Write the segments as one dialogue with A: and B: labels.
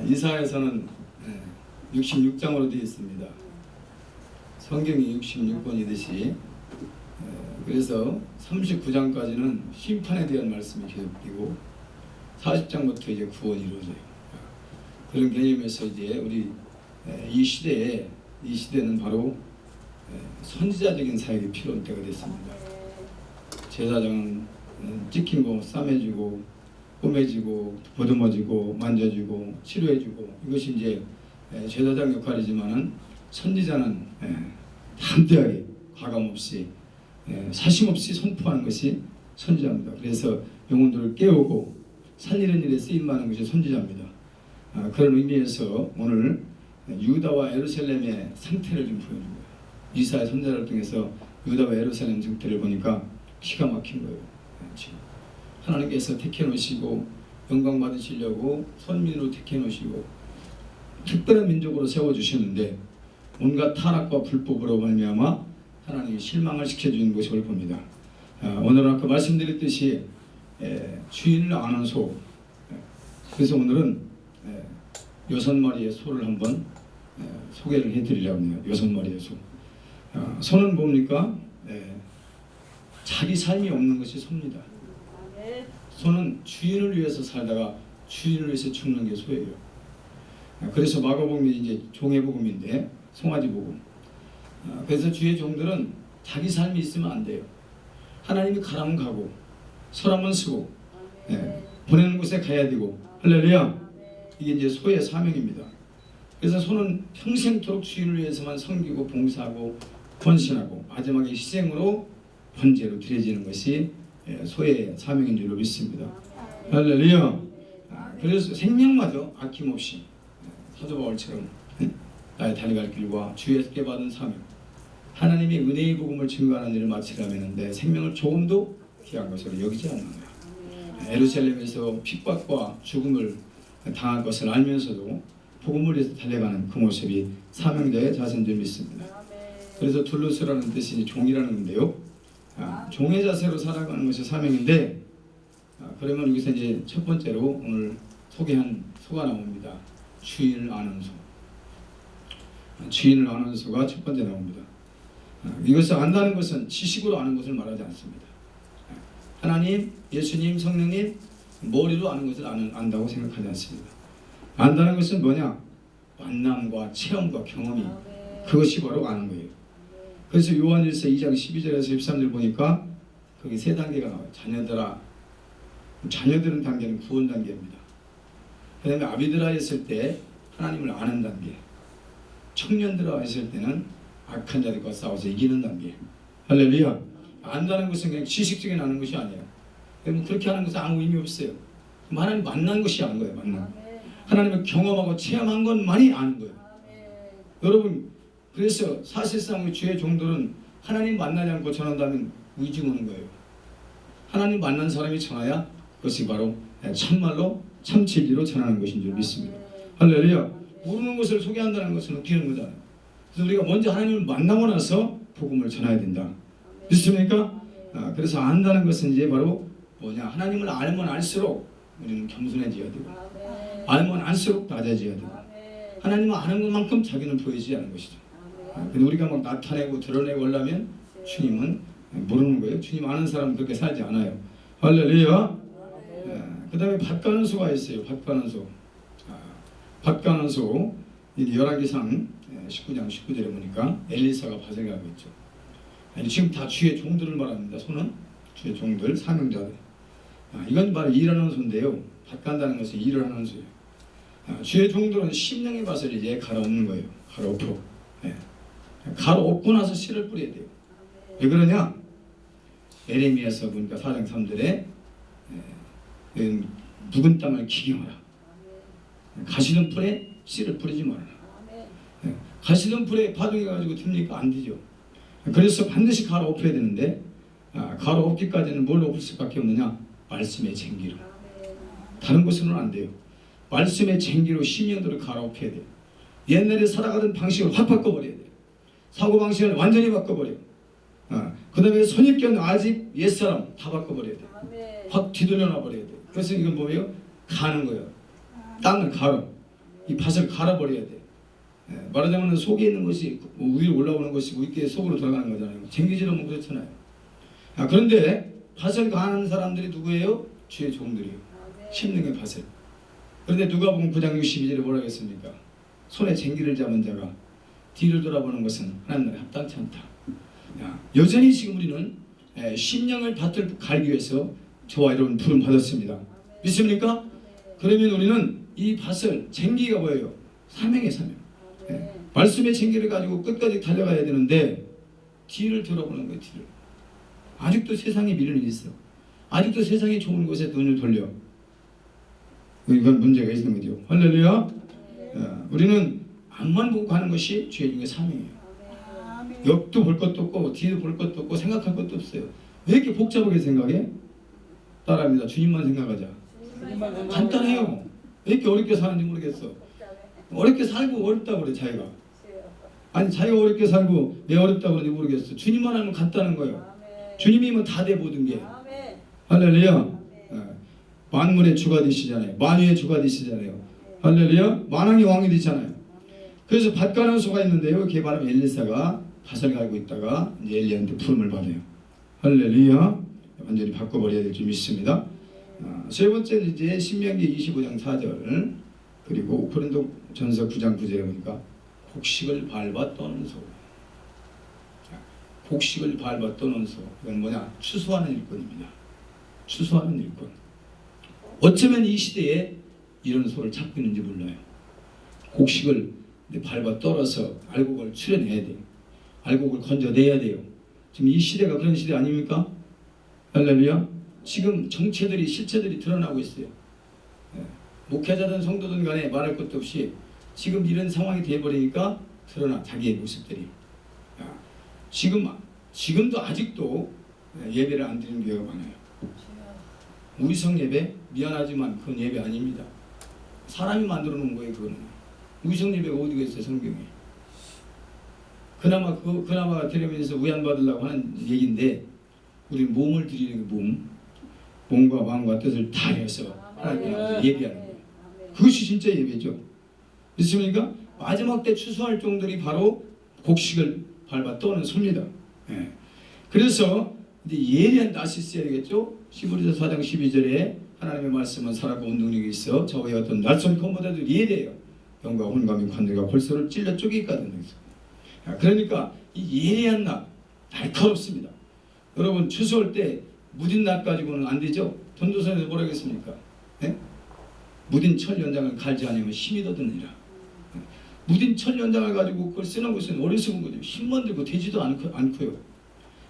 A: 이사야서는 66장으로 되어 있습니다. 성경이 66권이듯이 그래서 39장까지는 심판에 대한 말씀이 계속되고 40장부터 이제 구원이 이루어져요. 그런 개념에서 이제 우리 이 시대는 바로 선지자적인 사역이 필요한 때가 됐습니다. 제사장은 찍힌 거 싸매주고 꼬매지고 보듬어지고 만져주고 치료해주고 이것이 이제 제사장 역할이지만은 선지자는 담대하게 과감없이 사심없이 선포하는 것이 선지자입니다. 그래서 영혼들을 깨우고 살리는 일에 쓰임받는 것이 선지자입니다. 그런 의미에서 오늘 유다와 예루살렘의 상태를 좀 보여줍니다. 이사야 선지자를 통해서 유다와 예루살렘 상태를 보니까 기가 막힌 거예요. 지금 하나님께서 택해 놓으시고 영광 받으시려고 선민으로 택해 놓으시고 특별한 민족으로 세워주셨는데 온갖 타락과 불법으로 말미암아 하나님이 실망을 시켜주는 모습을 봅니다. 오늘은 아까 말씀드렸듯이 주인을 아는 소, 그래서 오늘은 6마리의 소를 한번 소개를 해드리려고 해요. 6마리의 소. 소는 뭡니까? 자기 삶이 없는 것이 소입니다. 소는 주인을 위해서 살다가 주인을 위해서 죽는 게 소예요. 그래서 마가복음이 이제 종의 복음인데 송아지 복음. 그래서 주의 종들은 자기 삶이 있으면 안 돼요. 하나님이 가라면 가고 서라면 서고 보내는 곳에 가야 되고 할렐루야. 이게 이제 소의 사명입니다. 그래서 소는 평생토록 주인을 위해서만 섬기고 봉사하고 헌신하고 마지막에 희생으로 번제로 드려지는 것이 소의 사명인 줄로 믿습니다. 할렐루야. 그래서 생명마저 아낌없이 사도 바울처럼 나의 다니갈 길과 주에게 받은 사명, 하나님이 은혜의 복음을 증거하는 일을 마치려면 내 생명을 조금도 귀한 것으로 여기지 않는 거야. 예루살렘에서 핍박과 죽음을 당할 것을 알면서도 복음을 위해서 달려가는 그 모습이 사명자의 자세인 줄 믿습니다. 그래서 둘루스라는 뜻이 종이라는 건데요. 종의 자세로 살아가는 것이 사명인데, 그러면 여기서 이제 첫 번째로 오늘 소개한 소가 나옵니다. 주인을 아는 소. 주인을 아는 소가 첫 번째 나옵니다. 이것을 안다는 것은 지식으로 아는 것을 말하지 않습니다. 하나님, 예수님, 성령님 머리로 아는 것을 안다고 생각하지 않습니다. 안다는 것은 뭐냐? 만남과 체험과 경험이, 그것이 바로 아는 거예요. 그래서 요한일서 2장 12절에서 13절 보니까 거기 세 단계가 나와요. 자녀들아, 자녀들은 단계는 구원 단계입니다. 그 다음에 아비들아 했을 때 하나님을 아는 단계, 청년들아 했을 때는 악한 자들과 싸워서 이기는 단계. 할렐루야. 안다는 것은 그냥 지식적인 아는 것이 아니에요. 그렇게 하는 것은 아무 의미 없어요. 하나님 만난 것이 아는 거예요. 만난. 하나님을 경험하고 체험한 것만이 아는 거예요. 여러분, 그래서 사실상 주의 종들은 하나님 만나지 않고 전한다면 의심하는 거예요. 하나님 만난 사람이 전하야 그것이 바로 참말로 참 진리로 전하는 것인 줄 믿습니다. 할렐루야. 모르는 것을 소개한다는 것은 웃기는 거잖아요. 그래서 우리가 먼저 하나님을 만나고 나서 복음을 전해야 된다. 믿습니까? 그래서 안다는 것은 이제 바로 뭐냐? 하나님을 알면 알수록 우리는 겸손해져야 되고, 알면 알수록 낮아져야 되고, 하나님을 아는 것만큼 자기는 보이지 않는 것이죠. 근데 우리가 막 나타내고 드러내고 하려면 주님은 모르는 거예요. 주님 아는 사람은 그렇게 살지 않아요. 할렐루야. 그 다음에 밭 가는 소가 있어요. 밭 가는 소. 밭 가는 소. 열왕기상 19장 19절에 보니까 엘리사가 밭을 가고 있죠. 지금 다 주의 종들을 말합니다. 소는 주의 종들, 사명자들. 이건 바로 일하는 소인데요. 밭 간다는 것은 일을 하는 소예요. 주의 종들은 심령의 밭을 이제 갈아엎는 거예요. 갈아엎어. 갈아엎고 나서 씨를 뿌려야 돼요. 왜 그러냐? 에레미야서 보니까 4장 3절에 묵은 땅을 기경하라. 가시던 풀에 씨를 뿌리지 말아라. 가시던 풀에 파동이 가지고 됩니까? 안 되죠. 그래서 반드시 갈아엎어야 되는데, 갈아엎기까지는 뭘 엎을 수밖에 없느냐? 말씀의 쟁기로. 다른 것으로는 안 돼요. 말씀의 쟁기로 심령들을 갈아엎어야 돼요. 옛날에 살아가던 방식을 확 바꿔버려야 돼요. 사고방식을 완전히 바꿔버려. 그 다음에 선입견, 아집, 옛사람 다 바꿔버려야 돼요. 확 뒤돌려 놔버려야 돼요. 그래서 이건 뭐예요? 가는 거예요. 땅을 갈아. 이 밭을 갈아버려야 돼. 말하자면 속에 있는 것이 위로 올라오는 것이고 이렇게 속으로 들어가는 거잖아요. 쟁기질 하면 그렇잖아요. 그런데 밭을 가는 사람들이 누구예요? 주의 종들이요. 심령의 밭을. 그런데 누가 보면 9장 62절에 뭐라 했습니까? 손에 쟁기를 잡은 자가 뒤를 돌아보는 것은 하나님께 합당치 않다. 여전히 지금 우리는 심령의 밭을 갈기 위해서 저와 여러분 부름 받았습니다. 믿습니까? 그러면 우리는 이 밭을 쟁기가 뭐예요? 사명의 사명. 말씀의 쟁기를 가지고 끝까지 달려가야 되는데 뒤를 돌아보는 거예요. 뒤를. 아직도 세상에 미련이 있어. 아직도 세상에 좋은 곳에 눈을 돌려. 이건 문제가 있는 거죠. 할렐루야. 우리는 앞만 보고 가는 것이 주의 중에 사명이에요. 옆도 볼 것도 없고 뒤도 볼 것도 없고 생각할 것도 없어요. 왜 이렇게 복잡하게 생각해? 따라합니다. 주님만 생각하자. 간단해요. 왜 이렇게 어렵게 사는지 모르겠어. 어렵게 살고 어렵다고 그래 자기가. 아니 자기가 어렵게 살고 왜 어렵다고 그러는지 모르겠어. 주님만 하면 간단한 거예요. 주님이면 다 돼 모든 게. 할렐루야. 만물의 주가 되시잖아요. 만유의 주가 되시잖아요. 할렐루야. 만왕의 왕이 되잖아요. 그래서 밭 가는 소가 있는데요. 그게 바로 엘리사가 밭을 갈고 있다가 이제 엘리야한테 부름을 받아요. 할렐루야. 완전히 바꿔버려야 될 줄 믿습니다. 세 번째는 이제 신명기 25장 4절 그리고 고린도전서 9장 9절에 보니까 곡식을 밟아 떠는 소. 곡식을 밟아 떠는 소. 이건 뭐냐? 추수하는 일꾼입니다. 추수하는 일꾼. 어쩌면 이 시대에 이런 소를 찾고 있는지 몰라요. 곡식을 밟아 떨어서 알곡을 출해내야 돼요. 알곡을 건져내야 돼요. 지금 이 시대가 그런 시대 아닙니까? 할렐루야. 지금 정체들이 실체들이 드러나고 있어요. 목회자든 성도든 간에 말할 것도 없이 지금 이런 상황이 되어버리니까 드러나 자기의 모습들이. 지금도 아직도 예배를 안 드리는 교회가 많아요. 우리성 예배 미안하지만 그건 예배 아닙니다. 사람이 만들어 놓은 거예요. 그거는 우리성 예배가 어디가 있어요 성경에. 그나마 드리면서 위안받으려고 하는 얘기인데 우리는 몸을 드리는 게 몸과 마음과 뜻을 다해서 하나님 앞에서 예배하는 거예요. 그것이 진짜 예배죠. 믿습니까? 마지막 때 추수할 종들이 바로 곡식을 밟아 떠는 소입니다. 그래서 이제 예리한 낯이 있어야 되겠죠. 히브리서 4장 12절에 하나님의 말씀은 살아있고 운동력이 있어 저의 어떤 낯선 검보다도 예리해요. 영과 혼감이 관들과 골소를 찔러 쪼개거든요. 그러니까 이 예리한 낯 날카롭습니다. 여러분 추수할 때 무딘 낫 가지고는 안 되죠. 전도서에서 뭐라고 했습니까? 무딘 철 연장을 갈지 않으면 힘이 더드느니라. 무딘 철 연장을 가지고 그걸 쓰는 것은 어리석은 거죠. 힘만 들고 되지도 않고요.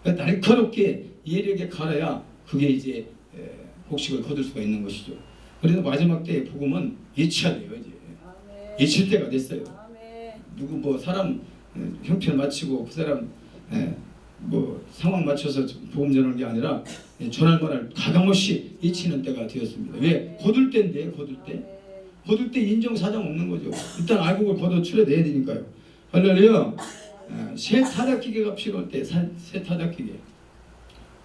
A: 그러니까 날카롭게 예리하게 갈아야 그게 이제 곡식을 거둘 수가 있는 것이죠. 그래서 마지막 때의 복음은 예치해야 돼요. 이제 예칠 때가 됐어요. 누구 뭐 사람 형편 맞추고 그 사람 뭐 상황 맞춰서 복음 전하는 게 아니라 전할 말을 가감없이 예치는 때가 되었습니다. 왜? 거둘 때인데 거둘 때 인정사정 없는 거죠. 일단 알곡을 걷어 출해내야 되니까요. 할렐루야. 새 타작기계가 필요할 때 새 타작기계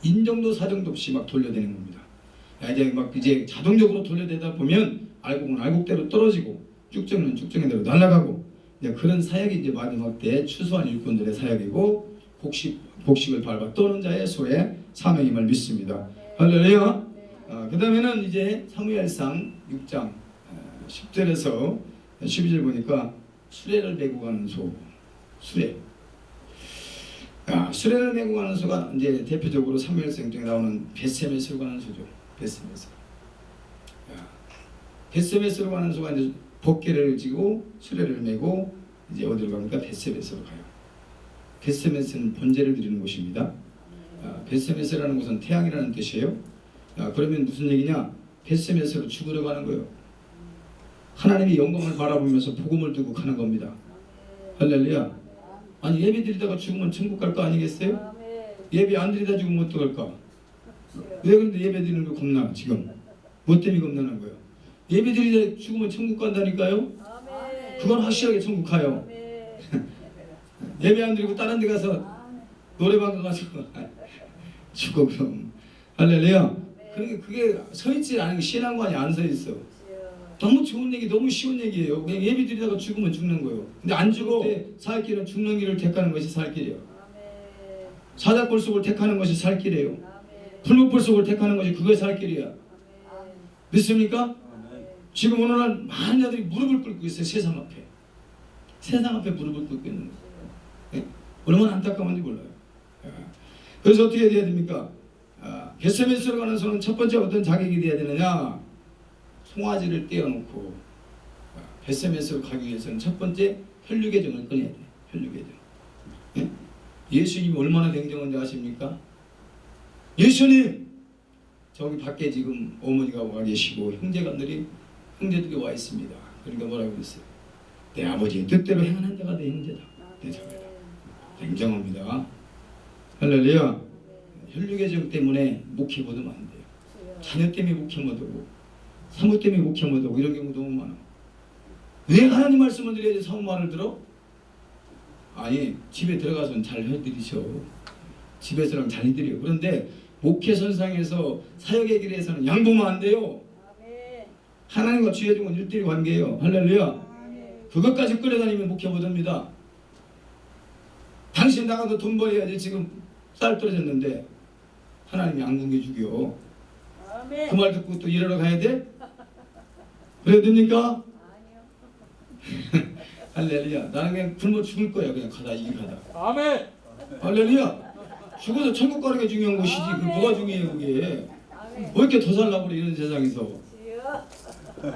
A: 인정도 사정도 없이 막 돌려대는 겁니다. 이제 자동적으로 돌려대다 보면 알곡은 알곡대로 떨어지고 쭉정은 쭉정대로 날아가고 그런 사역이 이제 마지막 때 추수한 일꾼들의 사역이고 곡식을 밟아 떠는 자의 소의 사명임을 믿습니다. 할렐루야. 그 다음에는 이제 사무엘상 6장 10절에서 12절 보니까 수레를 메고 가는 소. 수레를 메고 가는 소가 이제 대표적으로 사무엘상 중에 나오는 벳세메스로 가는 소죠. 벳세메스로 가는 소가 이제 법궤를 지고 수레를 메고 이제 어디로 갑니까? 벳세메스로 가요. 벳세메스는 번제를 드리는 곳입니다. 벳세메스라는 곳은 태양이라는 뜻이에요. 그러면 무슨 얘기냐? 벳세메스로 죽으러 가는 거예요. 하나님의 영광을 바라보면서 복음을 두고 가는 겁니다. 할렐루야. 아니 예배 드리다가 죽으면 천국 갈 거 아니겠어요? 예배 안 드리다 죽으면 어떡할까? 왜 그런데 예배 드리는 거 겁나 지금? 뭐 때문에 겁나는 거예요? 예배 드리다 죽으면 천국 간다니까요? 그건 확실하게 천국 가요. 예배 안 드리고 다른 데 가서 노래방 가가지고 죽어 그럼. 할렐루야. 그러니까 그게 서 있지 않은 게 신앙관이 안 서 있어. 너무 좋은 얘기, 너무 쉬운 얘기예요. 그냥 예비 드리다가 죽으면 죽는 거예요. 근데 안 죽어 살 길은 죽는 길을 택하는 것이 살 길이에요. 사자골 속을 택하는 것이 살 길이에요. 풀무불 속을 택하는 것이 그게 살 길이야. 믿습니까? 지금 오늘날 많은 자들이 무릎을 꿇고 있어요. 세상 앞에. 세상 앞에 무릎을 꿇고 있는 거예요. 네? 얼마나 안타까운지 몰라요. 그래서 어떻게 해야 됩니까? 겟세마네로 가는 손은 첫 번째 어떤 자격이 돼야 되느냐? 송아지를 떼어놓고 겟세마네로 가기 위해서는 첫 번째 혈육의 정을 끊어야 돼요. 혈육의 정. 네? 예수님이 얼마나 냉정한지 아십니까? 예수님! 저기 밖에 지금 어머니가 와 계시고 형제들이 와 있습니다. 그러니까 뭐라고 그랬어요? 내 아버지의 뜻대로 행하는 자가 내 형제다. 내 자매다. 냉정합니다. 할렐루야. 혈육의 정 때문에 목회 못 오면 안 돼요. 자녀 때문에 목회 못 오고 사모 때문에 목회 못 오고 이런 경우 너무 많아. 왜 하나님 말씀을 드려야지 사모 말을 들어? 아니 집에 들어가서는 잘 해드리셔. 집에서는 잘 해드려요. 그런데 목회선상에서 사역의 길에서는 양보면 안 돼요. 하나님과 주의 종은 1:1 관계예요. 할렐루야. 그것까지 끌어다니면 목회 못합니다. 당신 나가도 돈 벌어야지. 지금 쌀 떨어졌는데 하나님이 안 굶겨 죽여. 그 말 듣고 또 일하러 가야 돼? 그래야 됩니까? 할렐루야. 나는 그냥 굶어 죽을 거야. 그냥 가다 이 가다. 아멘. 할렐루야. 죽어서 천국 가는 게 중요한 것이지. 그 뭐가 중요해요 그게. 뭐 이렇게 더 살라고 그래 이런 세상에서.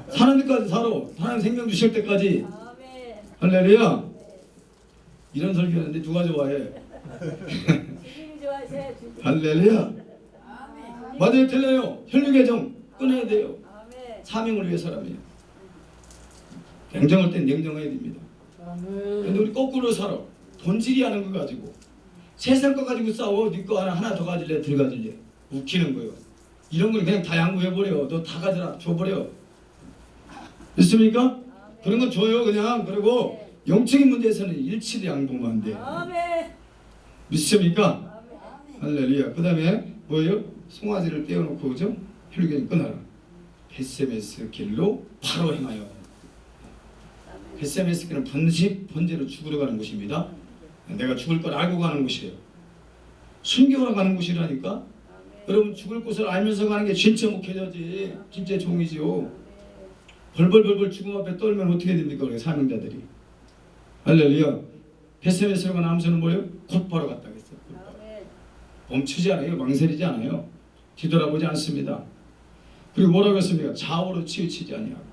A: 사는 데까지 살아. 하나님 생명 주실 때까지. 할렐루야. 이런 설교하는데 누가 좋아해? 할렐루야. 맞아요 틀려요. 혈육의 정 끊어야 돼요. 사명을 위해 사람이에요. 냉정할 땐 냉정해야 됩니다. 근데 우리 거꾸로 살아. 돈질이 하는 거 가지고 세상 거 가지고 싸워. 네 거 하나 더 가질래 들어가질래 웃기는 거예요. 이런 걸 그냥 다 양보해버려. 너 다 가져라 줘버려. 있습니까? 그런 건 줘요 그냥. 그리고 영적인 문제에서는 일치도 양보만 안 돼. 믿습니까? 할렐루야. 그 다음에 뭐예요? 송아지를 떼어놓고 그죠? 혈육을 끊어라. 겟세마네 길로 바로 행하여. 겟세마네 길은 번제로 죽으러 가는 곳입니다. 내가 죽을 걸 알고 가는 곳이에요. 순교하러 가는 곳이라니까. 여러분 죽을 곳을 알면서 가는 게 진짜 목회자지. 진짜 종이지요. 벌벌벌벌 죽음 앞에 떨면 어떻게 됩니까? 우리 사명자들이. 할렐루야. 겟세마네로 가는 암소는 뭐예요? 곧바로 갔다 했어요. 멈추지 않아요. 망설이지 않아요. 뒤돌아보지 않습니다. 그리고 뭐라고 했습니까? 좌우로 치우치지 아니하고.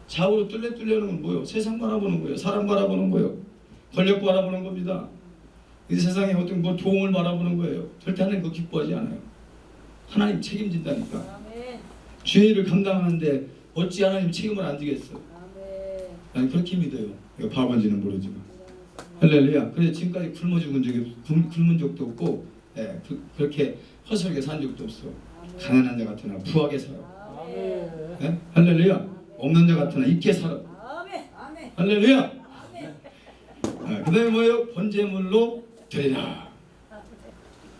A: 좌우로 뚫려는 건 뭐예요? 세상 바라보는 거예요. 사람 바라보는 거예요. 권력 바라보는 겁니다. 이 세상에 어떤 뭐 도움을 바라보는 거예요. 절대 하나님 그거 기뻐하지 않아요. 하나님 책임진다니까. 주의 일을 감당하는데 어찌 하나님 책임을 안 지겠어? 난 그렇게 믿어요. 이거 바본지는 모르지만. 할렐루야. 그래서 지금까지 굶은 적도 없고, 그렇게 허술하게 산 적도 없어. 가난한 자 같으나 부하게 살아. 네? 할렐루야. 없는 자 같으나 있게 살아. 할렐루야. 그 다음에 뭐예요? 번제물로 드리라.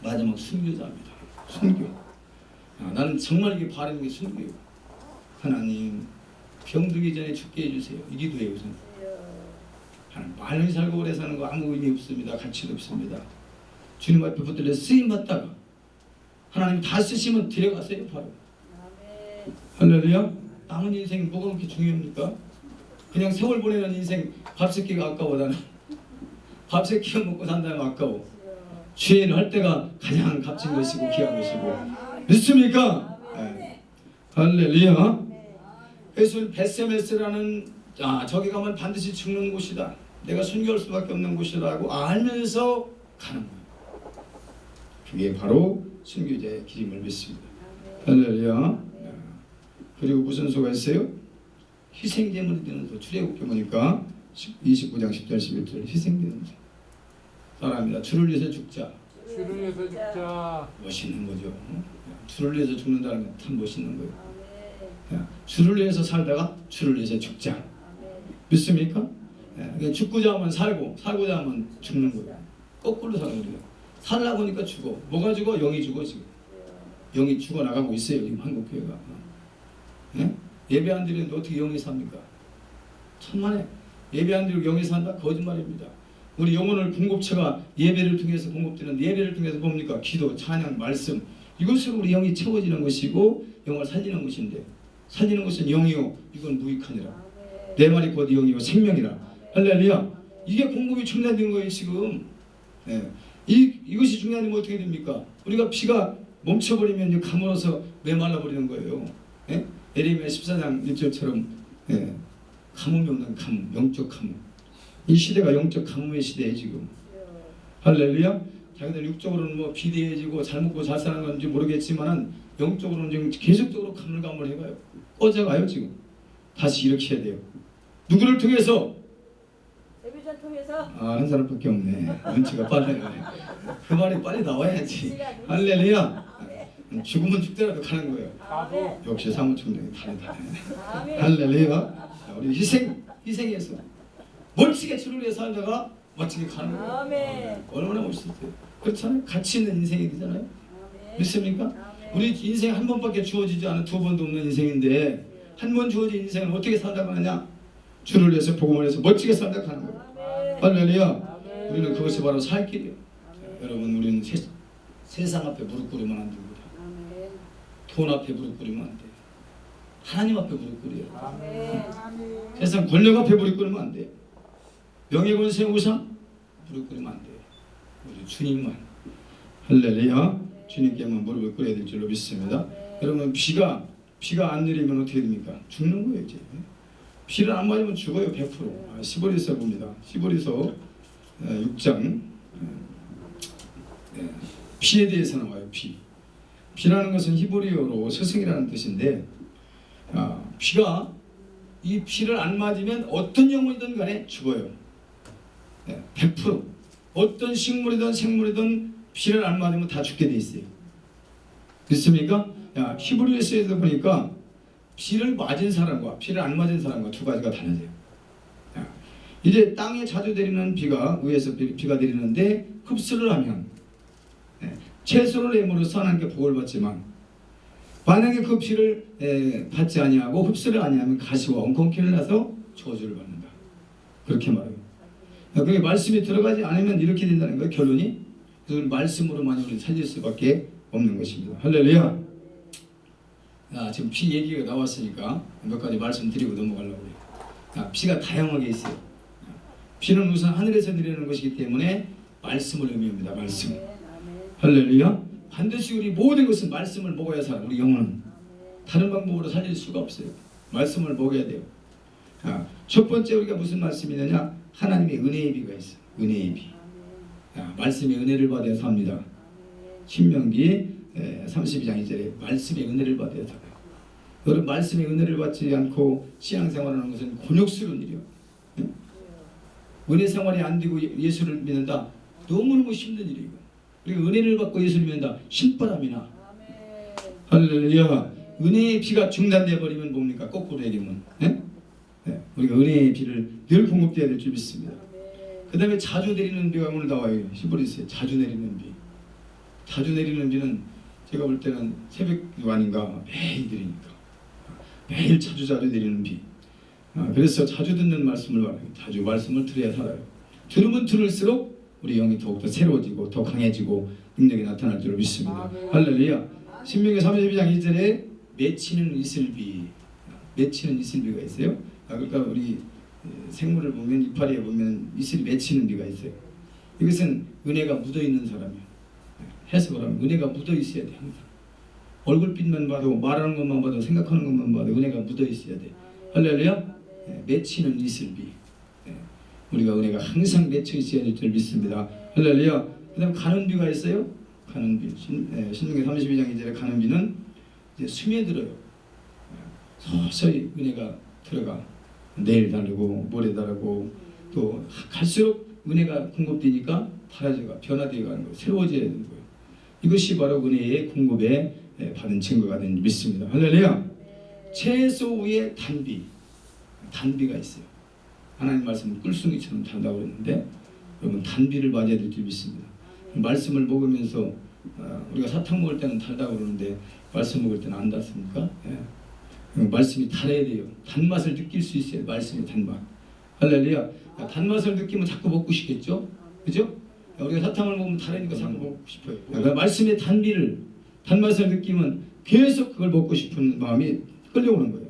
A: 마지막 순교자입니다. 순교. 나는 정말 이게 바라는 게 순교예요. 하나님 병들기 전에 죽게 해주세요. 이 기도예요. 우선. 많이 살고 오래 사는 거 아무 의미 없습니다. 가치도 없습니다. 주님 앞에 붙들려 쓰임 받다가 하나님 다 쓰시면 데려가세요. 바로. 할렐루야. 남은 인생 뭐가 그렇게 중요합니까? 그냥 세월 보내는 인생 밥 새끼가 아까워. 나는 밥 새끼가 먹고 산다면 아까워. 주의 일을 할 때가 가장 값진 것이고 귀한 것이고. 믿습니까? 네. 할렐루야. 그래서 벳세메스라는 저기 가면 반드시 죽는 곳이다. 내가 순교할 수밖에 없는 곳이라고 알면서 가는 거예요. 그게 바로 순교자의 길임을 믿습니다. 할렐루야. 그리고 무슨 소가 있어요? 희생제물이 되는 소. 출애굽기 보니까 29장 10절 11절 희생되는 소. 사람이다. 주를 위해서 죽자.
B: 주를 위해서 죽자.
A: 멋있는 거죠. 주를 위해서 죽는다는 건 참 멋있는 거예요. 주를 위해서 살다가 주를 위해서 죽자. 믿습니까? 죽고자 하면 살고 살고자 하면 죽는 거예요. 거꾸로 사는 거예요. 살라고 하니까 죽어. 뭐가 죽어? 영이 죽어 지금. 영이 죽어나가고 있어요. 지금 한국교회가. 예배 안 드리는데 어떻게 영이 삽니까? 천만에. 예배 안 드리고 영이 산다? 거짓말입니다. 우리 영혼을 공급처가 예배를 통해서 공급되는, 예배를 통해서 뭡니까? 기도, 찬양, 말씀, 이것으로 우리 영이 채워지는 것이고 영을 살리는 것인데, 살리는 것은 영이요 이건 무익하니라. 내 말이 곧 영이요 생명이라. 할렐루야. 이게 공급이 중단된 거예요 지금. 예. 이것이 중요하면 어떻게 됩니까? 우리가 피가 멈춰버리면 이제 가물어서 메말라 버리는 거예요. 예? 에레미야 14장 1절처럼 예. 가뭄이 없는 가뭄, 영적 가뭄. 이 시대가 영적 가뭄의 시대에 지금. 할렐루야. 자기들 육적으로는 뭐 비대해지고 잘 먹고 잘 사는 건지 모르겠지만은 영적으로는 지금 계속적으로 가물가물해가요. 꺼져가요 지금. 다시 이렇게 해야 돼요. 누구를 통해서?
C: 예배전 통해서.
A: 한 사람밖에 없네. 눈치가 빨라요. 그 말이 빨리 나와야지. 할렐루야. 죽으면 죽더라도 가는 거예요.
C: 아멘.
A: 역시 사무총장이 다르다.
C: 아멘.
A: 할렐루야. 우리 희생해서 멋지게 주를 위해 살다가 멋지게 가는 거예요.
C: 아멘.
A: 얼마나 멋있어요. 그렇잖아요. 가치 있는 인생이 되잖아요.
C: 아멘.
A: 믿습니까?
C: 아멘.
A: 우리 인생 한 번밖에 주어지지 않은 두 번도 없는 인생인데 한 번 주어진 인생을 어떻게 살다가 하냐? 주를 위해서 복음을 해서 멋지게 살다가 가는 거예요.
C: 아멘.
A: 할렐루야.
C: 아멘.
A: 우리는 그것이 바로 살 길이에요.
C: 아멘.
A: 여러분 우리는 세상 앞에 무릎 꿇으면 안 됩니다.
C: 아멘.
A: 돈 앞에 무릎 꿇으면 안 돼요. 하나님 앞에 무릎 꿇어요.
C: 아멘.
A: 세상 권력 앞에 무릎 꿇으면 안 돼요. 명예 권세 우상 무릎 꿇으면 안 돼요. 우리 주님만. 할렐루야. 주님께만 무릎을 꿇어야 될 줄로 믿습니다. 여러분 비가 안 내리면 어떻게 됩니까? 죽는 거예요 이제. 비를 안 맞으면 죽어요 100%. 시보리서 봅니다. 시보리서 6장 비에 대해서 나와요. 비라는 것은 히브리어로 스승이라는 뜻인데 비가 이 비를 안 맞으면 어떤 영혼이든 간에 죽어요. 100%. 어떤 식물이든 생물이든 비를 안 맞으면 다 죽게 돼 있어요. 믿습니까? 히브리서에서 보니까 비를 맞은 사람과 비를 안 맞은 사람과 두 가지가 달라져요. 이제 땅에 자주 내리는 비가 위에서 비가 내리는데 흡수를 하면 채소를 애물어서 하나님께 복을 받지만 만약에 그 비를 받지 아니하고 흡수를 아니하면 가시와 엉겅퀴를 나서 저주를 받는다. 그렇게 말해요. 그게 말씀이 들어가지 않으면 이렇게 된다는 거예요. 결론이. 그래서 말씀으로만 우리는 살릴 수밖에 없는 것입니다. 할렐루야. 지금 비 얘기가 나왔으니까 몇 가지 말씀드리고 넘어가려고 해요. 비가 다양하게 있어요. 비는 우선 하늘에서 내리는 것이기 때문에 말씀을 의미합니다. 말씀. 할렐루야. 반드시 우리 모든 것은 말씀을 먹어야 살아. 우리 영혼은 다른 방법으로 살릴 수가 없어요. 말씀을 먹어야 돼요. 첫 번째 우리가 무슨 말씀이냐냐? 하나님의 은혜의 비가 있어요. 은혜의 비. 말씀의 은혜를 받아야 삽니다. 신명기 32장 2절에 말씀의 은혜를 받아야 살아요. 여러분 말씀의 은혜를 받지 않고 신앙생활하는 것은 곤욕스러운 일이에요. 은혜 생활이 안 되고 예수를 믿는다. 너무너무 힘든 일이에요. 우리가 은혜를 받고 예수를 믿는다. 신바람이나. 할렐루야. 은혜의 비가 중단돼 버리면 뭡니까? 거꾸로 얘기하면 우리가 은혜의 비를 늘 공급돼야 될 줄 믿습니다. 그 다음에 자주 내리는 비가 오늘 나와요. 히브리서에 자주 내리는 비. 자주 내리는 비는 제가 볼 때는 새벽 아닌가 매일 내리니까 매일 자주 내리는 비. 그래서 자주 듣는 말씀을 말해요. 자주 말씀을 들어야 살아요. 들으면 들을수록 우리 영이 더욱더 새로워지고 더 강해지고 능력이 나타날 줄 믿습니다. 할렐루야. 신명기 32장 2절에 맺히는 이슬비. 맺히는 이슬비가 있어요. 그러니까 우리 생물을 보면 이파리에 보면 이슬이 맺히는 비가 있어요. 이것은 은혜가 묻어있는 사람이에요. 해석을 하면 은혜가 묻어있어야 돼. 항상 얼굴빛만 봐도 말하는 것만 봐도 생각하는 것만 봐도 은혜가 묻어있어야 돼. 할렐루야. 맺히는 이슬비. 우리가 은혜가 항상 맺혀 있어야 될 줄 믿습니다. 할렐루야. 그 다음 가는 비가 있어요. 가는 비. 신명기 32장 2절에 가는 비는 이제 스며들어요. 서서히 은혜가 들어가. 내일 다르고 모레 다르고 또 갈수록 은혜가 공급되니까 달라져가 변화되어 가는 거예요. 새로워져야 되는 거예요. 이것이 바로 은혜의 공급에 받은 증거가 된 줄 믿습니다. 할렐루야. 채소 위에 단비가 있어요. 하나님 말씀은 꿀송이처럼 달다고 그랬는데 여러분 단비를 맞아야 될 줄 믿습니다. 말씀을 먹으면서 우리가 사탕 먹을 때는 달다고 그러는데 말씀 먹을 때는 안 닿습니까? 말씀이 달아야 돼요. 단맛을 느낄 수 있어요. 말씀의 단맛. 할렐루야. 단맛을 느끼면 자꾸 먹고 싶겠죠? 그죠? 우리가 사탕을 먹으면 달으니까 자꾸 먹고 싶어요. 그러니까 말씀의 단맛을 느끼면 계속 그걸 먹고 싶은 마음이 끌려오는 거예요.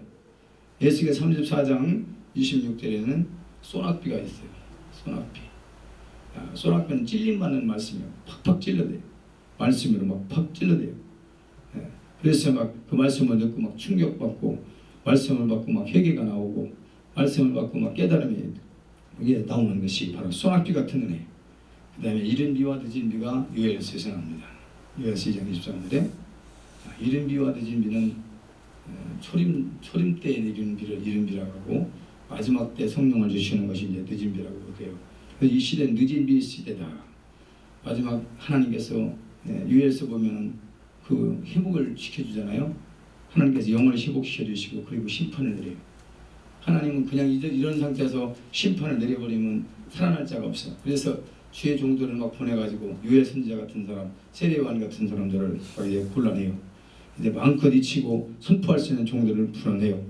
A: 에스겔 34장 26절에는 소낙비가 있어요. 소낙비. 소낙비는 찔림받는 말씀이에요. 팍팍 찔러대요. 말씀으로 막 팍 찔러대요. 그래서 막 그 말씀을 듣고 막 충격받고, 말씀을 받고 막 회개가 나오고, 말씀을 받고 막 깨달음이 이게 나오는 것이 바로 소낙비 같은 은혜. 그 다음에 이른 비와 늦은 비가 요엘서에서 나옵니다. 요엘서 2장 23절에 이른 비와 늦은 비는 초림 때에 내리는 비를 이른 비라고 하고, 마지막 때 성령을 주시는 것이 이제 늦은 비라고 해요. 이 시대는 늦은 비 시대다. 마지막 하나님께서 요엘서 보면은 그 회복을 시켜주잖아요. 하나님께서 영을 회복시켜 주시고 그리고 심판을 내려요. 하나님은 그냥 이런 상태에서 심판을 내려버리면 살아날 자가 없어. 그래서 주의 종들을 막 보내가지고 요엘 선지자 같은 사람, 세례요한 같은 사람들을 이제 골라내요. 이제 마음껏 잊히고 선포할 수 있는 종들을 풀어내요.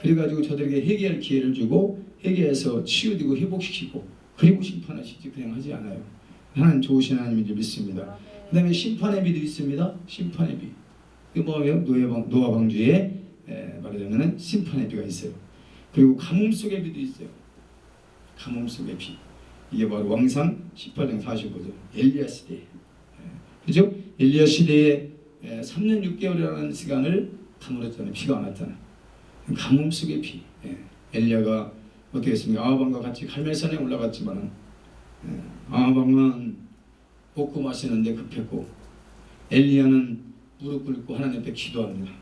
A: 그래가지고 저들에게 회개할 기회를 주고 회개해서 치유되고 회복시키고 그리고 심판하시지 그냥 하지 않아요. 하나님 좋으신 하나님인 줄 믿습니다. 그 다음에 심판의 비도 있습니다. 심판의 비. 그 뭐예요? 노아 방주에 말하자면 심판의 비가 있어요. 그리고 가뭄 속의 비도 있어요. 가뭄 속의 비. 이게 바로 왕상 18장 45절 엘리야 시대. 그죠? 엘리야 시대에 3년 6개월이라는 시간을 가물었잖아요. 비가 안 왔잖아요. 가뭄 속의 비. 엘리야가 어떻게 했습니까? 아하방과 같이 갈멜산에 올라갔지만 아하방은 먹고 마시는데 급했고 엘리야는 무릎 꿇고 하나님 앞에 기도합니다.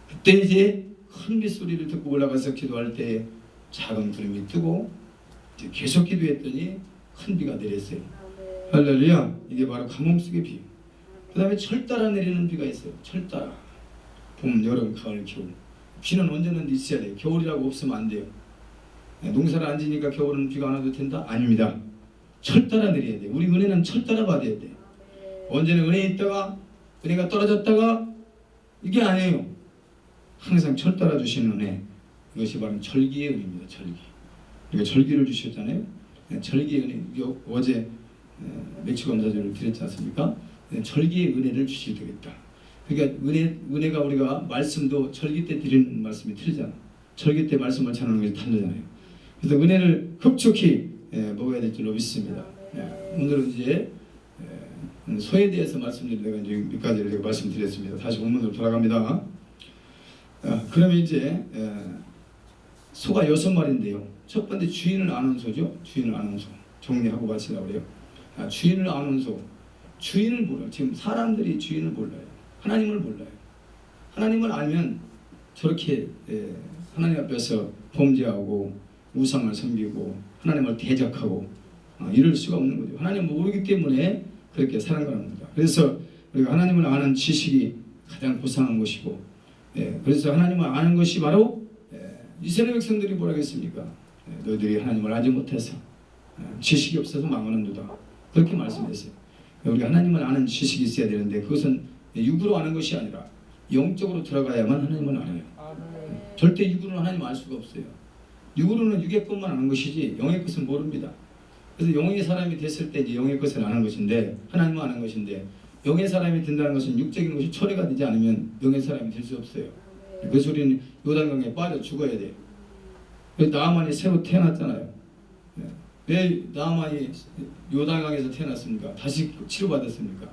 A: 그때 이제 큰 빗소리를 듣고 올라가서 기도할 때 작은 구름이 뜨고 이제 계속 기도했더니 큰 비가 내렸어요. 할렐루야. 이게 바로 가뭄 속의 비. 그 다음에 철 따라 내리는 비가 있어요. 철 따라. 봄, 여름, 가을, 겨울. 비는 언제는 있어야 돼요. 겨울이라고 없으면 안 돼요. 농사를 안 지니까 겨울은 비가 안 와도 된다? 아닙니다. 철 따라 내려야 돼요. 우리 은혜는 철 따라 받아야 돼요. 언제는 은혜 있다가 은혜가 떨어졌다가 이게 아니에요. 항상 철 따라 주시는 은혜. 이것이 바로 절기의 은혜입니다. 절기. 우리가 절기를 주셨잖아요. 절기의 은혜. 어제 맥주 감사절을 드렸지 않습니까? 절기의 은혜를 주시게 되겠다. 그러니까 은혜가 우리가 말씀도 절기 때 드리는 말씀이 틀리잖아. 절기 때 말씀을 전하는 것이 다르잖아요. 그래서 은혜를 흡족히 먹어야 될 줄로 믿습니다. 오늘은 이제 소에 대해서 말씀드리려고 이제 몇 가지를 제가 말씀드렸습니다. 다시 본문으로 돌아갑니다. 그러면 이제 소가 6마리인데요. 첫 번째 주인을 아는 소죠. 주인을 아는 소. 정리하고 마치려고 그래요. 주인을 아는 소. 주인을 몰라요. 지금 사람들이 주인을 몰라요. 하나님을 몰라요. 하나님을 알면 저렇게 하나님 앞에서 범죄하고 우상을 섬기고 하나님을 대적하고 이럴 수가 없는 거죠. 하나님을 모르기 때문에 그렇게 살아가는 겁니다. 그래서 우리가 하나님을 아는 지식이 가장 고상한 것이고, 그래서 하나님을 아는 것이 바로 이스라엘 백성들이 뭐라고 했습니까? 너희들이 하나님을 알지 못해서 지식이 없어서 망하는도다. 그렇게 말씀했어요. 우리가 하나님을 아는 지식이 있어야 되는데 그것은 육으로 아는 것이 아니라 영적으로 들어가야만 하나님을 알아요. 절대 육으로는 하나님 알 수가 없어요. 육으로는 육의 것만 아는 것이지 영의 것은 모릅니다. 그래서 영의 사람이 됐을 때 이제 영의 것을 아는 것인데 하나님을 아는 것인데 영의 사람이 된다는 것은 육적인 것이 처리가 되지 않으면 영의 사람이 될 수 없어요. 그래서 우리는 요단강에 빠져 죽어야 돼요. 나아만이 새로 태어났잖아요. 왜 나아만이 요단강에서 태어났습니까? 다시 치료받았습니까?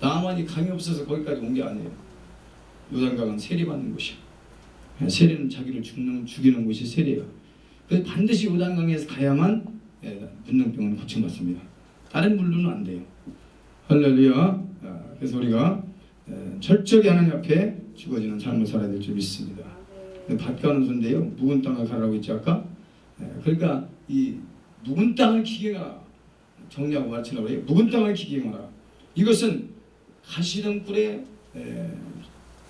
A: 나아만이 강이 없어서 거기까지 온 게 아니에요. 요단강은 세례받는 곳이에요. 세례는 자기를 죽이는 곳이 세례예요. 그래서 반드시 요단강에서 가야만 문둥병은 고침받습니다. 다른 물로는 안 돼요. 할렐루야. 그래서 우리가 철저히 하나님 앞에 죽어지는 삶을 살아야 될 줄 믿습니다. 밭 가는 소인데요. 묵은 땅을 가라고 했지 아까. 그러니까 이 묵은 땅을 기경하라. 정리하고 마치려고 해요. 묵은 땅을 기경하라. 이것은 가시덤불에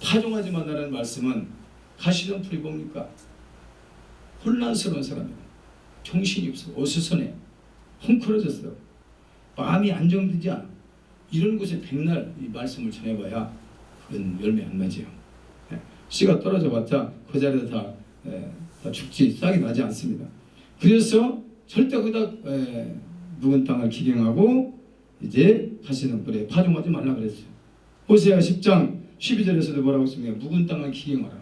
A: 파종하지 말라는 말씀은 가시덤불이 뭡니까? 혼란스러운 사람이에요. 정신이 없어. 어수선해. 헝클어졌어. 마음이 안정되지 않아. 이런 곳에 백날 이 말씀을 전해봐야 그건 열매 안 맺어요. 씨가 떨어져봤자 그 자리에서 다 죽지 싹이 나지 않습니다. 그래서 절대 거기다 묵은 땅을 기경하고 이제 가시는 뿔에 파종하지 말라 그랬어요. 호세아 10장 12절에서도 뭐라고 했습니까? 묵은 땅을 기경하라.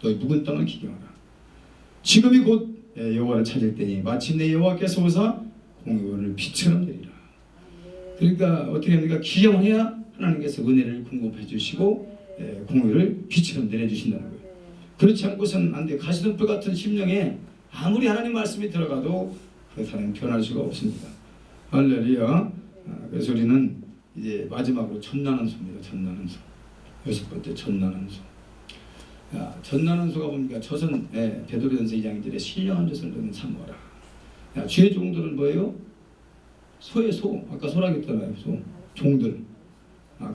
A: 너희 묵은 땅을 기경하라. 지금이 곧 여호와를 찾을 때니 마침내 여호와께서 오사 공의를 빛처럼 내리라. 그러니까 어떻게 합니까? 기경해야 하나님께서 은혜를 공급해 주시고 공의를 빛처럼 내려주신다는 거예요. 그렇지 않고서는 안 돼요. 가시덤불 같은 심령에 아무리 하나님 말씀이 들어가도 그 사람은 변할 수가 없습니다. 할렐루야. 그래서 우리는 이제 마지막으로 전난원소입니다. 전난원소. 6번째 전난원소. 전난원소가 뭡니까? 저선 베드로전서 2장들의 신령한 젖을 너는 삼어라. 주의 종들은 뭐예요? 소의 소. 아까 소라고 했잖아요. 소. 종들.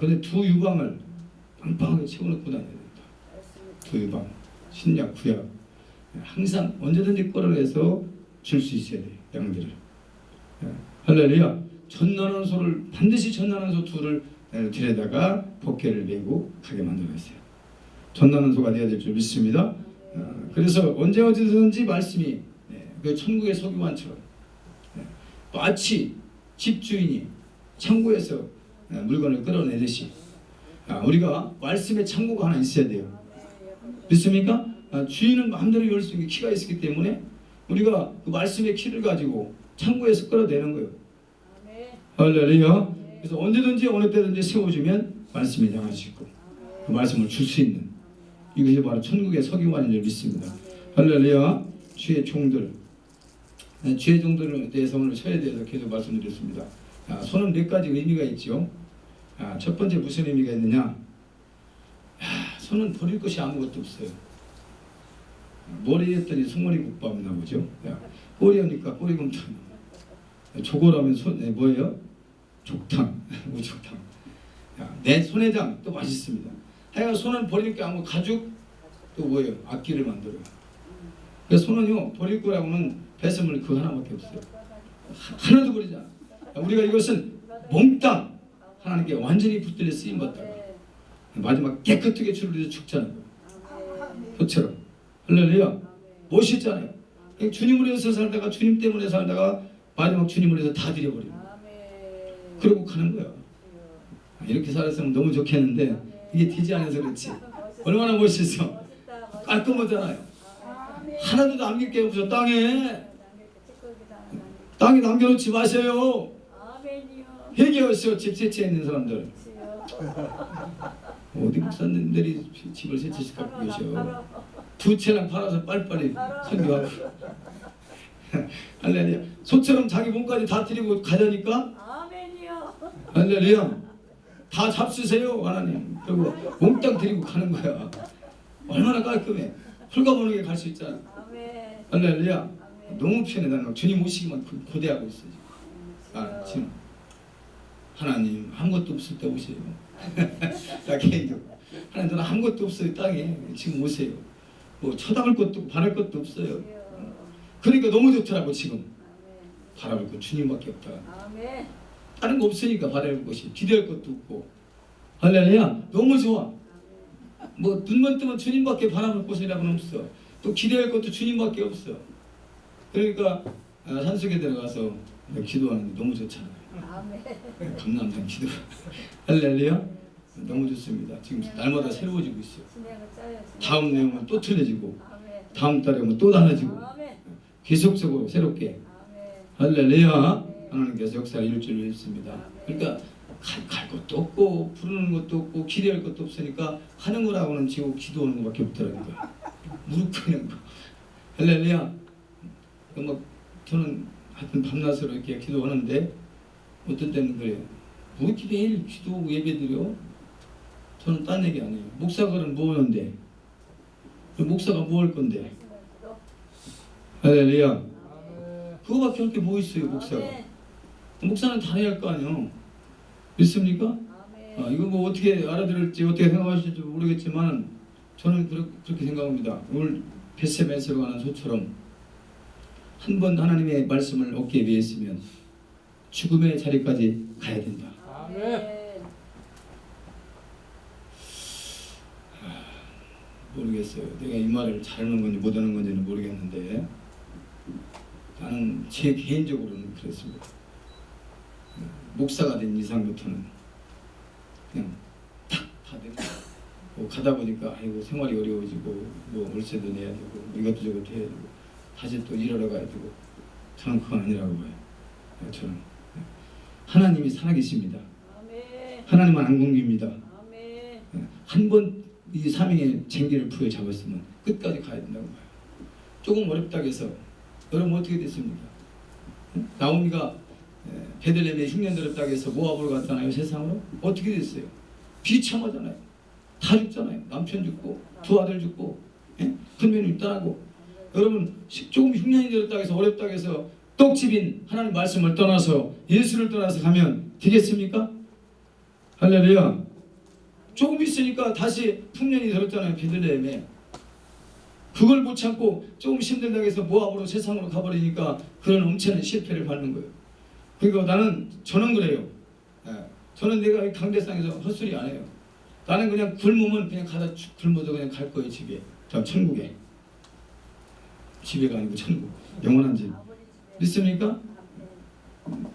A: 근데 두 유방을 빵빵하게 채워놓고 다녀야 된다. 두 유방. 신약, 구약. 항상 언제든지 끌어내서 줄 수 있어야 돼요. 양들을. 할렐루야. 전난원소를 반드시 전난원소 둘을 데려다가 법궤를 메고 가게 만들어놨어요. 전난원소가 되어야 될 줄 믿습니다. 그래서 언제 어디든지 말씀이 그 천국의 서기관처럼 마치 집주인이 창고에서 물건을 끌어내듯이 우리가 말씀의 창고가 하나 있어야 돼요. 믿습니까? 주인은 마음대로 열 수 있는 키가 있기 때문에 우리가 그 말씀의 키를 가지고 창고에서 끌어내는 거예요. 할렐루야. 그래서 언제든지 어느 때든지 세워주면 말씀이 나가시고 그 말씀을 줄 수 있는 이것이 바로 천국의 서기관인 줄 믿습니다. 할렐루야. 주의 종들, 주의 종들에 대해서 오늘 서에 대해서 계속 말씀드렸습니다. 소는 몇 가지 의미가 있죠. 첫 번째 무슨 의미가 있느냐? 소는 버릴 것이 아무것도 없어요. 머리 했더니 송머리 국밥 나오죠. 꼬리 하니까 꼬리곰탕. 조골하면 뭐예요? 족탕, 우족탕. 내 손해장 또 맛있습니다. 하여간 손은 버릴 게 아무 가죽 또 뭐예요? 악기를 만들어요. 그래서 손은요 버릴 거라고는 배설물 그 하나밖에 없어요. 하나도 버리지 않아. 우리가 이것은 몽땅 하나님께 완전히 붙들려 쓰임 받다가 마지막 깨끗하게 줄을 죽자는 거예요. 그처럼 할렐루야. 멋있잖아요. 주님을 위해서 살다가 주님 때문에 살다가 마지막 주님을 위해서 다 드려버리고 그러고 가는 거야. 이렇게 살았으면 너무 좋겠는데 이게 되지 않아서 그렇지. 얼마나 멋있어. 깔끔하잖아요. 하나도 남길 게 없어. 땅에 남겨놓지 마세요. 회개하세요. 집 세채에 있는 사람들. 어디 목사님들이 집을 세 채씩 갖고 계셔. 두 채랑 팔아서 빨리빨리 선교하고. 할렐루야. 소처럼 자기 몸까지 다 드리고 가자니까. 할렐루야. 다 잡수세요 하나님. 그리고 몽땅 드리고 가는 거야. 얼마나 깔끔해. 홀가분하게 갈 수 있잖아. 할렐루야. 너무 편해. 나는 주님 오시기만 고대하고 있어 지금. 하나님 아무것도 없을 때 오세요. 나 개인적으로 하나님 저는 아무것도 없어요. 땅에 지금 오세요. 뭐 쳐다볼 것도 없고 바랄 것도 없어요. 그러니까 너무 좋더라고. 지금 바라볼 것 주님밖에 없다. 다른 거 없으니까 바랄 것이 기대할 것도 없고. 할렐루야. 너무 좋아. 뭐 눈만 뜨면 주님밖에 바라볼 곳이라고는 없어. 또 기대할 것도 주님밖에 없어. 그러니까 산속에 들어가서 기도하는데 너무 좋잖아요. 감남산 기도. 할렐루야. 너무 좋습니다. 지금 날마다 새로워지고 있어요. 다음 내용은 또 틀려지고 다음 달에 오면 또 달라지고 계속적으로 새롭게. 할렐루야. 하나님께서 역사를 이룰 줄 믿습니다. 그러니까 갈 것도 없고 부르는 것도 없고 기대할 것도 없으니까 하는 거라고는 지고 기도하는 것밖에 없더라고요. 무릎 꿇는 거. 할렐루야. 뭐 저는 하여튼 밤낮으로 이렇게 기도하는데 어떤 때는 그래요. 뭐 이렇게 매일 기도하고 예배드려? 저는 딴 얘기 안 해요. 목사들은 뭐 하는데? 목사가 뭐 할 건데? 할렐루야. 그거밖에 할 게 뭐 있어요 목사가. 목사는 다 해야 할 거 아니에요. 믿습니까? 이거 뭐 어떻게 알아들을지 어떻게 생각하실지 모르겠지만 저는 그렇게 생각합니다. 오늘 벳세메스로 가는 소처럼 한 번 하나님의 말씀을 얻기 위해서면 죽음의 자리까지 가야 된다.
B: 아멘.
A: 뭘 모르겠어요. 내가 이 말을 잘하는 건지 못하는 건지는 모르겠는데 나는 제 개인적으로는 그랬습니다. 목사가 된 이상부터는 그냥 탁 다들 가다 보니까 아이고 생활이 어려워지고 뭐 월세도 내야 되고 이것도 저것도 해야 되고 다시 또 일하러 가야 되고 저는 그건 아니라고 봐요. 저는 하나님이 살아계십니다.
C: 아멘.
A: 하나님은 안 공깁니다.
C: 아멘.
A: 한 번 이 사명의 쟁기를 부여 잡았으면 끝까지 가야 된다고 봐요. 조금 어렵다고 해서 여러분 어떻게 됐습니까? 나오미가 베들레헴에 흉년 들었다고 해서 모압으로 갔잖아요. 세상으로. 어떻게 됐어요? 비참하잖아요. 다 죽잖아요. 남편 죽고 두 아들 죽고 큰 며느리 떠나고. 여러분 조금 흉년이 들었다고 해서 어렵다고 해서 떡집인 하나님 말씀을 떠나서 예수를 떠나서 가면 되겠습니까? 할렐루야. 조금 있으니까 다시 흉년이 들었잖아요. 베들레헴에. 그걸 못 참고 조금 힘들다고 해서 모압으로 세상으로 가버리니까 그런 엄청난 실패를 받는 거예요. 그러니까 저는 그래요. 저는 내가 강대상에서 헛소리 안 해요. 나는 그냥 굶으면 그냥 가다 굶어서 그냥 갈 거예요. 집에. 천국에. 집에가 아니고 천국. 영원한 집. 믿습니까?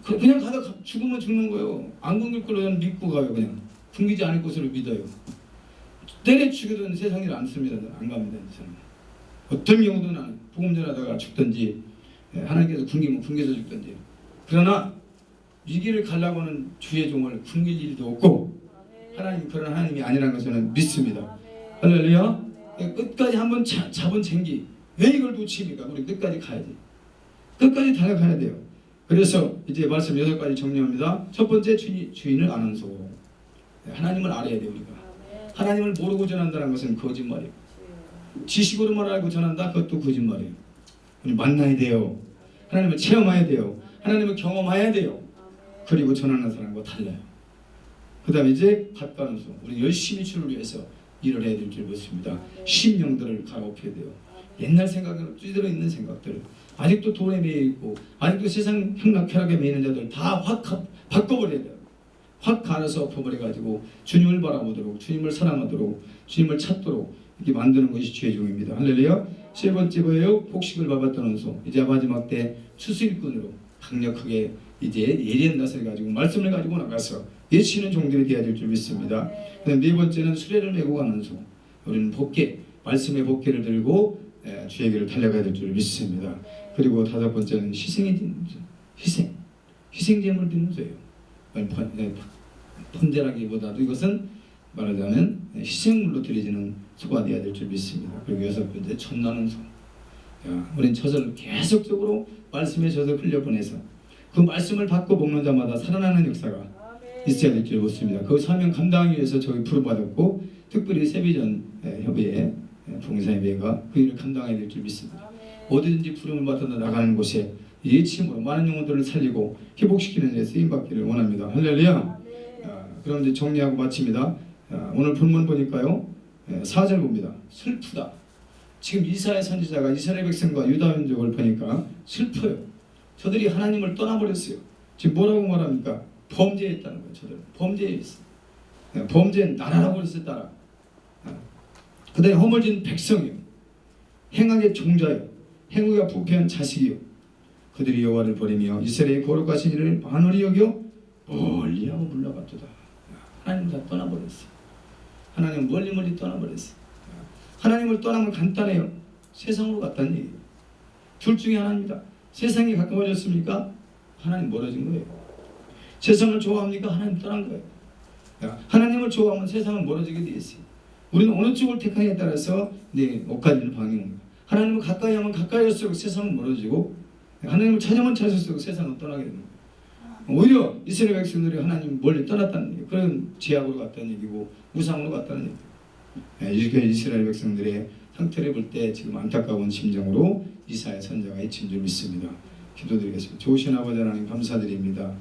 A: 그냥 가다 죽으면 죽는 거예요. 안 굶길 걸로 저는 믿고 가요. 그냥. 굶기지 않을 것으로 믿어요. 때려 죽여도 세상 일 안 씁니다. 안 갑니다. 저는. 어떤 경우도 나는 복음 전하다가 죽든지 하나님께서 굶기면 굶겨서 죽든지. 그러나 위기를 가려고 하는 주의 종을 굶길 일도 없고 하나님 그런 하나님이 아니라는 것을 저는 믿습니다. 할렐루야. 끝까지 한번 잡은 쟁기 왜 이걸 놓칩니까? 우리 끝까지 가야지. 끝까지 달려가야 돼요. 그래서 이제 말씀 6가지 정리합니다. 첫 번째 주인을 아는 소. 하나님을 알아야 돼요. 우리가. 하나님을 모르고 전한다는 것은 거짓말이에요. 지식으로만 알고 전한다? 그것도 거짓말이에요. 우리 만나야 돼요. 하나님을 체험해야 돼요. 하나님을 경험해야 돼요. 그리고 전하는 사람과 달라요. 그 다음에 이제 밭가는 소. 우리 열심히 주를 위해서 일을 해야 될 줄 믿습니다. 심령들을 갈아엎혀야 돼요. 옛날 생각으로 찌들어 있는 생각들, 아직도 돈에 매여 있고 아직도 세상 쾌락에 매이는 자들 다 확 바꿔버려야 돼요. 확 갈아서 엎어버려가지고 주님을 바라보도록, 주님을 사랑하도록, 주님을 찾도록 이렇게 만드는 것이 주의 종입니다. 할렐루야. 세 번째 뭐예요? 폭식을 밟았다는 소. 이제 마지막 때 추수일꾼으로 강력하게 이제 예리한 낯을 가지고 말씀을 가지고 나가서 예치는 종들이 되어야 될 줄 믿습니다. 그다음 네 번째는 수레를 메고 가는 소. 우리는 복개, 말씀의 복개를 들고 주의 길을 달려가야 될 줄 믿습니다. 그리고 다섯 번째는 희생제물 드리는 소예요. 번제라기보다도 이것은 말하자면 희생물로 드려지는 소가 되어야 될 줄 믿습니다. 그리고 여섯 번째 젖나는 소. 우리는 젖을 계속적으로 말씀의 젖을 흘려보내서 그 말씀을 받고 먹는 자마다 살아나는 역사가 있어야 될 줄 믿습니다. 그 사명 감당하기 위해서 저희 부름받았고 특별히 세비전 협의회 봉사협의회가 그 일을 감당해야 될 줄 믿습니다. 어디든지 부름을 받아 나가는 곳에 예침으로 많은 영혼들을 살리고 회복시키는 데 쓰임받기를 원합니다. 할렐루야. 그럼 이제 정리하고 마칩니다. 오늘 본문 보니까요. 4절 봅니다. 슬프다. 지금 이사야 선지자가 이스라엘 백성과 유다 민족을 보니까 슬퍼요. 저들이 하나님을 떠나버렸어요. 지금 뭐라고 말합니까? 범죄했다는 거예요. 저들은 범죄했어요. 범죄는 나라라고 그랬어요. 따라. 그 다음에 허물진 백성이요. 행악의 종자요. 행위가 부패한 자식이요. 그들이 여호와를 버리며 이스라엘의 거룩하신 이를 반월히 여겨 멀리하고 물러갔도다. 하나님을 다 떠나버렸어요. 하나님 멀리 떠나버렸어요. 하나님을 떠나면 간단해요. 세상으로 갔다는 얘기예요. 둘 중에 하나입니다. 세상이 가까워졌습니까? 하나님 멀어진 거예요. 세상을 좋아합니까? 하나님 떠난 거예요. 하나님을 좋아하면 세상은 멀어지게 되어 있어요. 우리는 어느 쪽을 택하냐에 따라서 엇갈리는 방향입니다. 하나님을 가까이 하면 가까이 할수록 세상은 멀어지고 하나님을 찾으면 찾을수록 세상은 떠나게 됩니다. 오히려 이스라엘 백성들이 하나님 멀리 떠났다는 얘기, 그런 제약으로 갔다는 얘기고 우상으로 갔다는 얘기예요. 이렇게 이스라엘 백성들의 상태를 볼 때 지금 안타까운 심정으로 이사야 선지자가 외친 줄 믿습니다. 기도드리겠습니다. 좋으신 아버지 하나님 감사드립니다.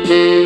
D: Thank